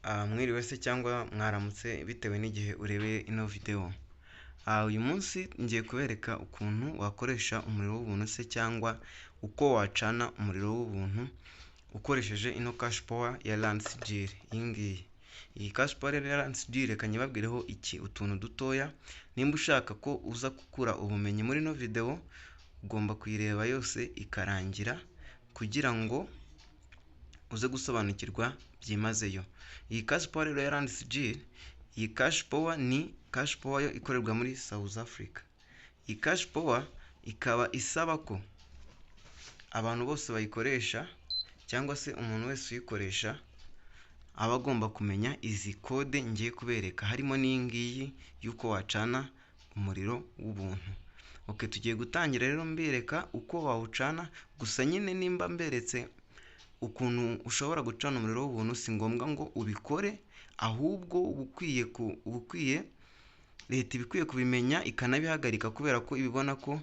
Mwiriwe se cyangwa mwaramutse bitewe n'igihe urebeye ino video. Uyu munsi ngiye kubereka ukuntu wakoresha umuriro w'ubuntu se cyangwa uko wacana umuriro w'ubuntu ukoresheje ino cash power ya Landsgir. Iyi cash power ya Landsgir reka nyibabwireho utuntu dutoya. Nimba ushaka ko uza gukura ubumenyi muri ino video, ugomba kuyireba yose ikarangira kugira ngo uze gusobanukirwa byimazeyo. Iyi cash power ya Landsgir, iyi cash power ni cash power ikorerwa muri South Africa. Iyi cash power ikaba isaba ko abantu bose bayikoresha cyangwa se umuntu wese uyikoresha aba agomba kumenya izi code ngiye kubereka, harimo n'ingiyi yuko wacana umuriro w'ubuntu. Tugiye gutangira rero mbereka uko wawucana, gusa nyine nimba mberetse ukuntu ushobora gucana umuriro w'ubuntu si ngombwa ngo ubikore, ahubwo ubukwiye leta ibikwiye kubimenya ikanabihagarika kubera ko ibibona ko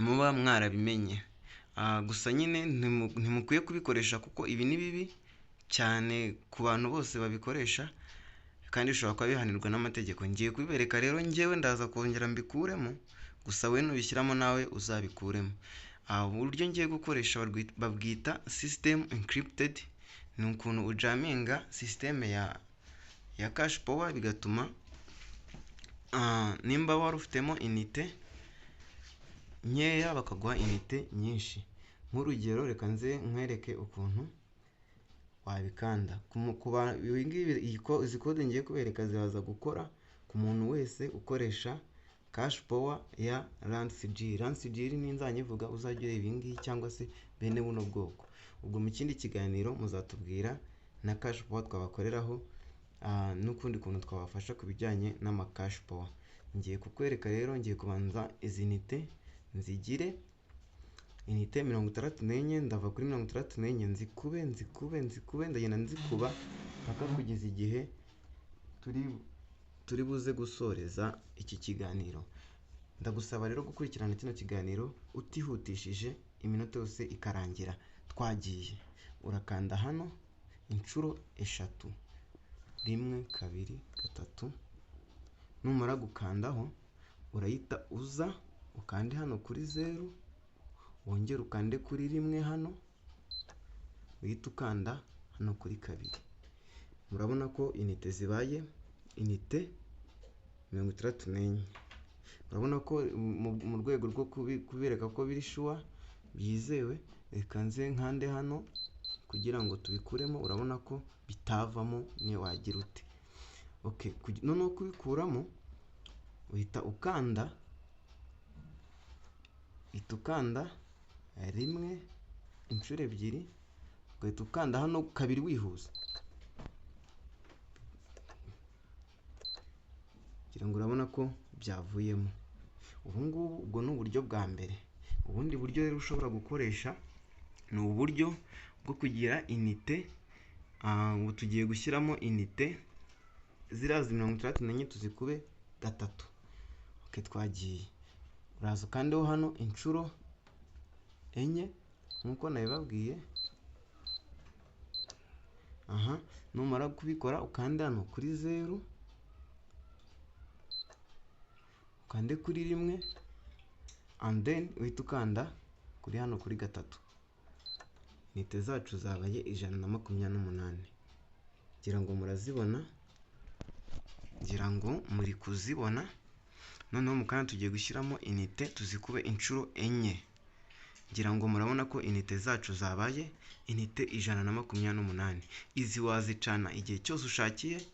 muba mwarabimenye. Gusa nyine ntimukwiye kubikoresha kuko ibi ni bibi cyane ku bantu bose babikoresha kandi bishobora kuba bihanirwa n'amategeko. Ngiye kubibereka rero, njyewe ndaza kongera mbikuremo, gusa we nubishyiramo nawe uzabikuremo. Uburyo ngiye gukoresha babwita system encrypted. Ni ukuntu ujaminga system ya cash power bigatuma nimba wari ufitemo inite nkeya bakaguha inite nyinshi. Nk'urugero reka nze nkwereke ukuntu wabikanda. Izi code ngiye kubereka ziraza gukora ku muntu wese ukoresha cash power ya Landsgir. Landsgir ni nzanyivuga uzajya ureba ibingiyi cyangwa se bene buno bwoko. Ubwo mu kindi kiganiro muzatubwira na cash power twabakoreraho n'ukundi kuntu twabafasha ku bijyanye n'ama cash power. Ngiye kukwereka rero, ngiye kubanza izi inite nzigire inite 64, ndava kuri 64 nzikube ndagenda nzikuba paka kugeza igihe turi buze gusoreza iki kiganiro. Ndagusaba rero gukurikirana kino kiganiro utihutishije, iminota yose ikarangira. Twagiye, urakanda hano inshuro 3, 1 2 3. Numara gukandaho urahita uza ukande hano kuri 0, wongere ukande kuri 1 hano, uhita ukanda hano kuri 2. Murabona ko inite zibaye inite 64. Murabona ko mu rwego rwo kubereka ko biri sure byizewe, reka nze nkande hano kugira ngo tubikuremo. Urabona ko bitavamo niyo wagira ute. Noneho kubikuramo uhita ukanda 1 inshuro 2, ugahita ukanda hano 2 wihuza. Kugira ngo urabona ko byavuyemo. Ubwo ni uburyo bwa mbere. Ubundi buryo rero ushobora gukoresha ni uburyo bwo kugira inite. Ubu tugiye gushyiramo inite zirazi 64 tuzikube 3. Twagiye, uraza ukandeho hano inshuro 4 nkuko nabibabwiye. Numara kubikora ukanda hano kuri 0, ukande kuri 1, and then uhita ukanda kuri hano kuri 3. Inite zacu zabaye 128. Ngira ngo murazibona, ngira ngo muri kuzibona. Noneho mukanya tugiye gushyiramo inite tuzikube inshuro 4. Ngira ngo murabona ko inite zacu zabaye inite 128. Izi wazicana igihe cyose ushakiye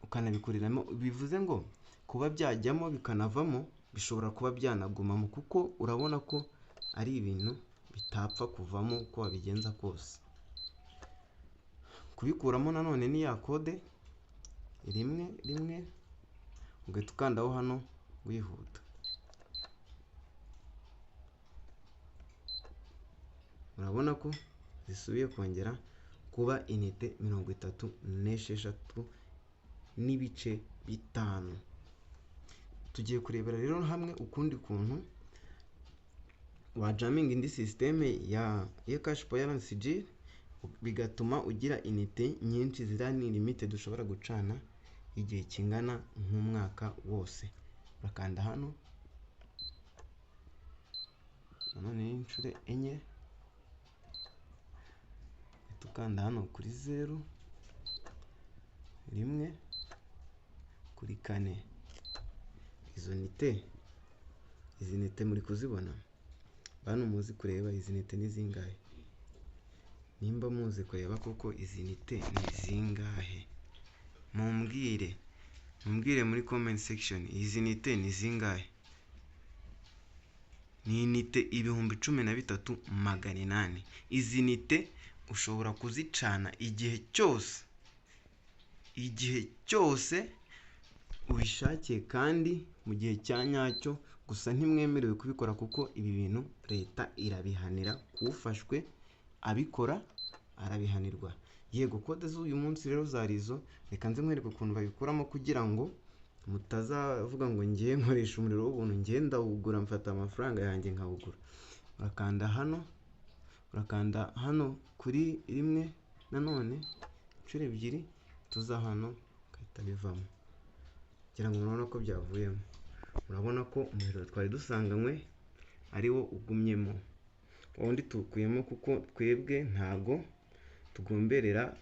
ukanabikuriramo. Bivuze ngo kuba byajyamo bikanavamo bishobora kuba byanagumamo, kuko urabona ko ari ibintu bitapfa kuvamo uko wabigenza kose. Kubikuramo nanone ni ya code 1 ugahita ukandaho hano wihuta. Urabona ko zisubiye kongera kuba inite 36 n'ibice 5. Tugiye kurebera rero hamwe ukundi kuntu wajaminga indi system ya cash power ya Landsgir bigatuma ugira inite nyinshi. Ziriya ni limite dushobora gucana igihe kingana nk'umwaka wose. Urakanda hano nanone inshuro enye, tukanda hano kuri 0, 1, kuri 4. izi nite muri kuzibona? Bantu muzi kureba izi nite ni zingahe? Nimba muzi kureba koko izi nite ni zingahe, mumbwire muri comment section. Izi nite ni zingahe? Ni inite 13,800. Izi nite ushobora kuzicana igihe cyose ubishakiye kandi mu gihe cya nyacyo. Gusa ntimwemerewe kubikora kuko ibi bintu leta irabihanira. Ufashwe abikora arabihanirwa. Yego, kode z'uyu munsi rero zarizo. Reka nze nkwereke ukuntu babikuramo kugira ngo mutazavuga ngo ngiye nkoresha umuriro w'ubuntu, ngiye ndawugura, mfata amafaranga yanjye nkawugura. Urakanda hano kuri 1, nanone inshuro 2, tuza hano kahita bivamo. Kugira ngo murabona ko byavuyemo. Murabona ko umuriro twari dusanganywe ariwo ugumyemo, wundi tukuyemo, kuko twebwe ntago tugomberera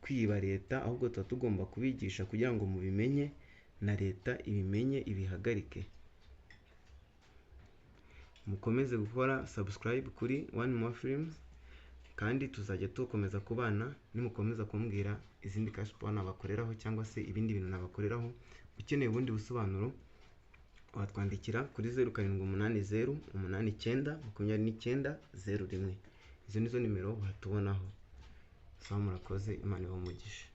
kwiba leta, ahubwo tuba tugomba kubigisha kugira ngo mubimenye na leta ibimenye ibihagarike. Mukomeze gukora subscribe kuri One More Films, kandi tuzajya tukomeza kubana nimukomeza kumbwira izindi cash power nabakoreraho cyangwa se ibindi bintu nabakoreraho. Ukeneye ubundi busobanuro watwandikira kuri 0780892901. Izo nizo nimero watubonaho. Sawa, murakoze, Imana ibahe umugisha.